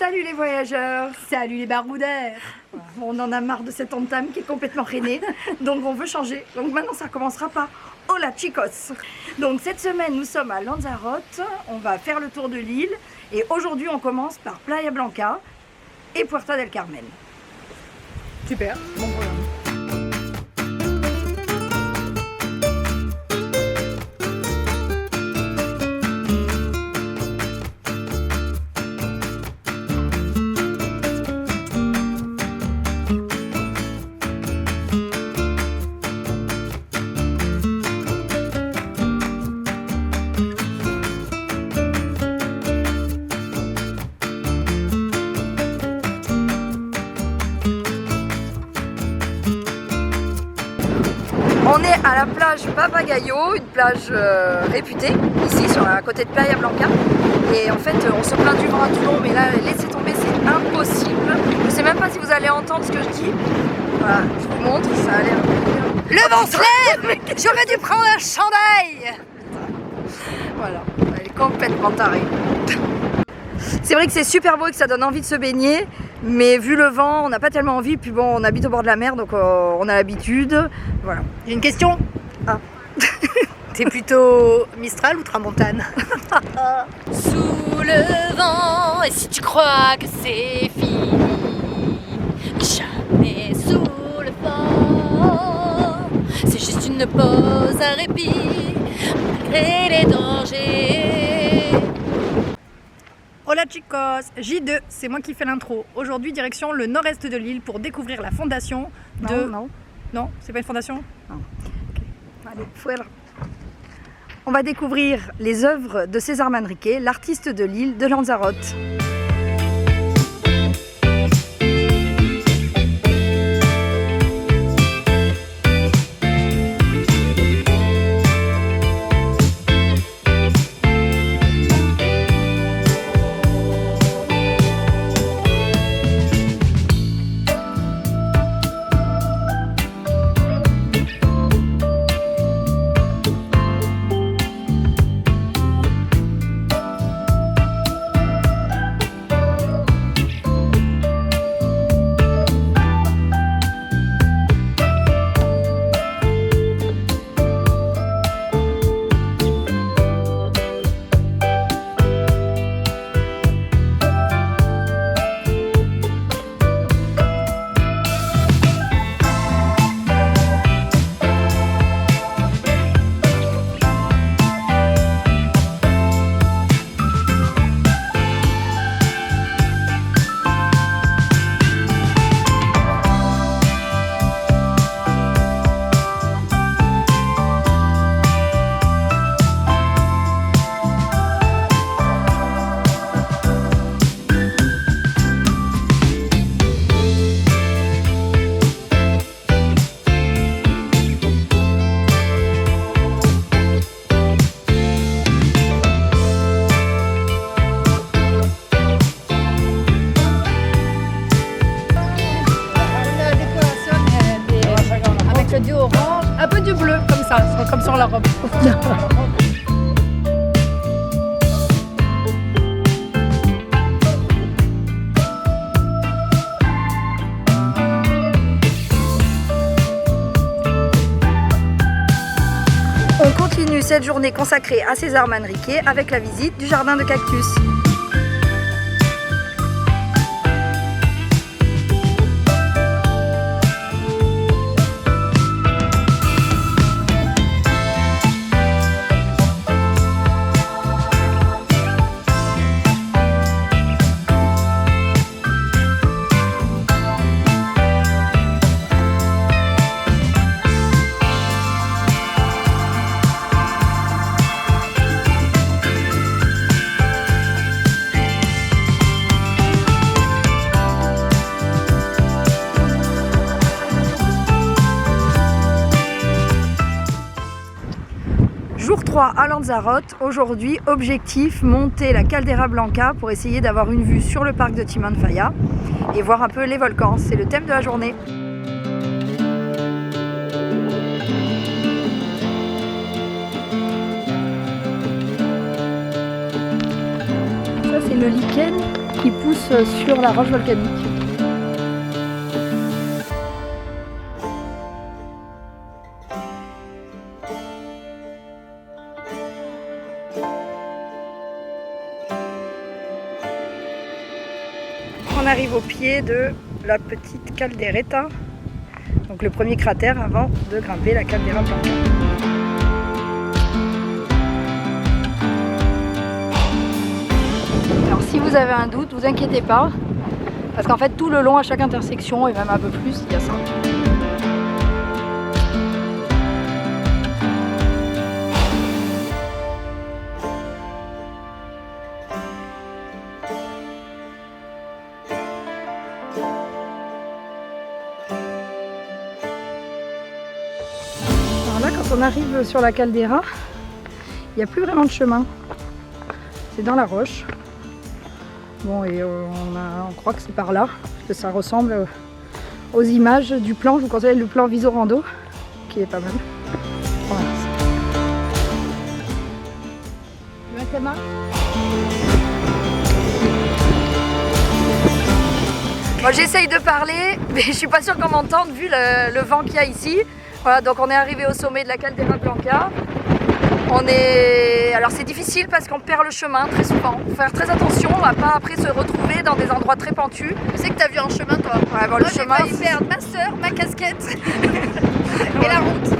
Salut les voyageurs. Salut les baroudeurs. On en a marre de cet entame qui est complètement rainé, donc on veut changer. Donc maintenant ça commencera par Hola chicos. Donc cette semaine nous sommes à Lanzarote, on va faire le tour de l'île et aujourd'hui on commence par Playa Blanca et Puerto del Carmen. Super, bon programme. On est à la plage Papagayo, une plage réputée ici à côté de Playa Blanca. Et en fait on se plaint du vent à Toulon, mais là laissez tomber, c'est impossible. Je sais même pas si vous allez entendre ce que je dis. Voilà, je vous montre, ça a l'air... Le vent se lève. J'aurais dû prendre un chandail. Voilà, elle est complètement tarée. C'est vrai que c'est super beau et que ça donne envie de se baigner, mais vu le vent, on n'a pas tellement envie. Puis bon, on habite au bord de la mer, donc on a l'habitude. Voilà. J'ai une question. Ah. T'es plutôt Mistral ou Tramontane? Sous le vent, et si tu crois que c'est fini, jamais sous le vent. C'est juste une pause, un répit, malgré les dangers. Hola chicos, J2, c'est moi qui fais l'intro. Aujourd'hui, direction le nord-est de l'île pour découvrir la fondation de... Non, c'est pas une fondation? Non. Okay. Allez, fuera. On va découvrir les œuvres de César Manrique, l'artiste de l'île de Lanzarote. Du orange, un peu du bleu comme ça, comme sur la robe. On continue cette journée consacrée à César Manrique avec la visite du jardin de cactus. Jour 3 à Lanzarote, aujourd'hui objectif monter la Caldera Blanca pour essayer d'avoir une vue sur le parc de Timanfaya et voir un peu les volcans, c'est le thème de la journée. Ça c'est le lichen qui pousse sur la roche volcanique. On arrive au pied de la petite caldereta, donc le premier cratère avant de grimper la Caldera Blanca. Alors si vous avez un doute, vous inquiétez pas, parce qu'en fait tout le long, à chaque intersection, et même un peu plus, il y a ça. Quand on arrive sur la caldeira, il n'y a plus vraiment de chemin. C'est dans la roche. Bon, et on croit que c'est par là, parce que ça ressemble aux images du plan. Je vous conseille le plan Visorando, qui est pas mal. Voilà. Tu veux un main ? Moi j'essaye de parler, mais je suis pas sûre qu'on m'entende vu le vent qu'il y a ici. Voilà, donc on est arrivé au sommet de la Caldera Blanca. Alors c'est difficile parce qu'on perd le chemin très souvent. Faut faire très attention, on va pas après se retrouver dans des endroits très pentus. Je sais que t'as vu un chemin toi. Ouais, bon, Moi le j'ai chemin, failli perdre ma soeur, ma casquette et la route.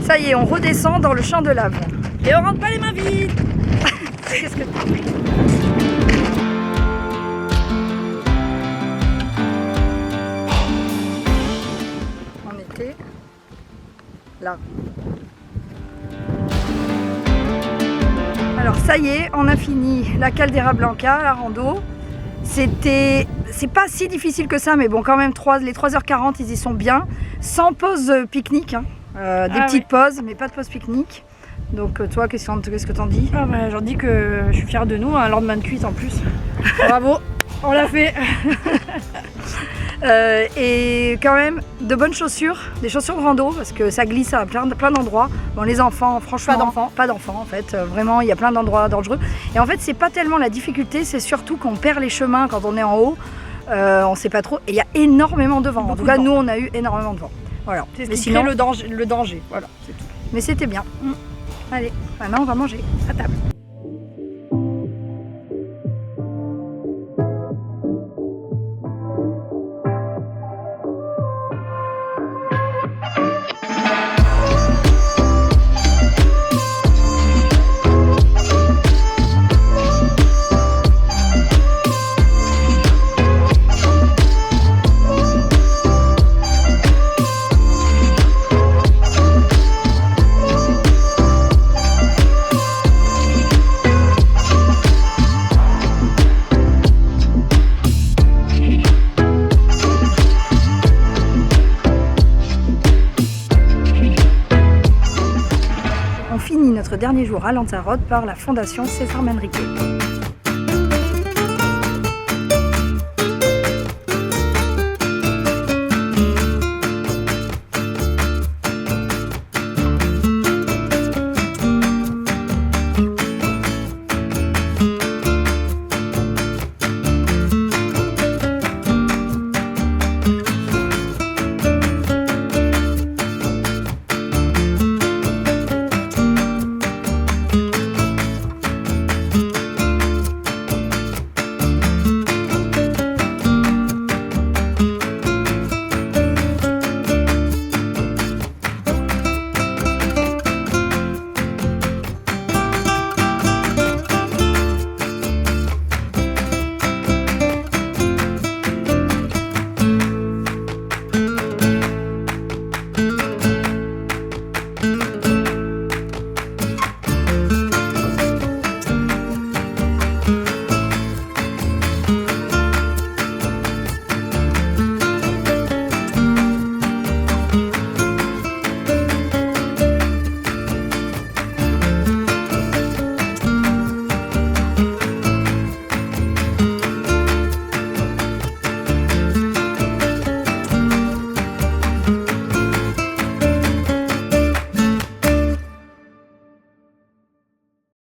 Ça y est, on redescend dans le champ de lave. Et on rentre pas les mains vides. Qu'est-ce que on était là. Alors ça y est, on a fini la Caldera Blanca, la rando. C'est pas si difficile que ça, mais bon, quand même, les 3h40, ils y sont bien. Sans pause pique-nique, hein. Des petites pauses, mais pas de pause pique-nique. Donc toi, qu'est-ce que t'en dis? J'en dis que je suis fière de nous, un lendemain de cuite en plus. Bravo, on l'a fait. Et quand même, de bonnes chaussures, des chaussures de rando, parce que ça glisse à plein d'endroits. Bon, les enfants, franchement, pas d'enfants en fait. Vraiment, il y a plein d'endroits dangereux. Et en fait, c'est pas tellement la difficulté, c'est surtout qu'on perd les chemins quand on est en haut. On sait pas trop. Et il y a énormément de vent. En tout cas, nous, on a eu énormément de vent. Voilà. C'est ce qui crée le danger. Voilà, c'est tout. Mais c'était bien. Allez, maintenant on va manger à table. Notre dernier jour à Lanzarote par la Fondation César Manrique.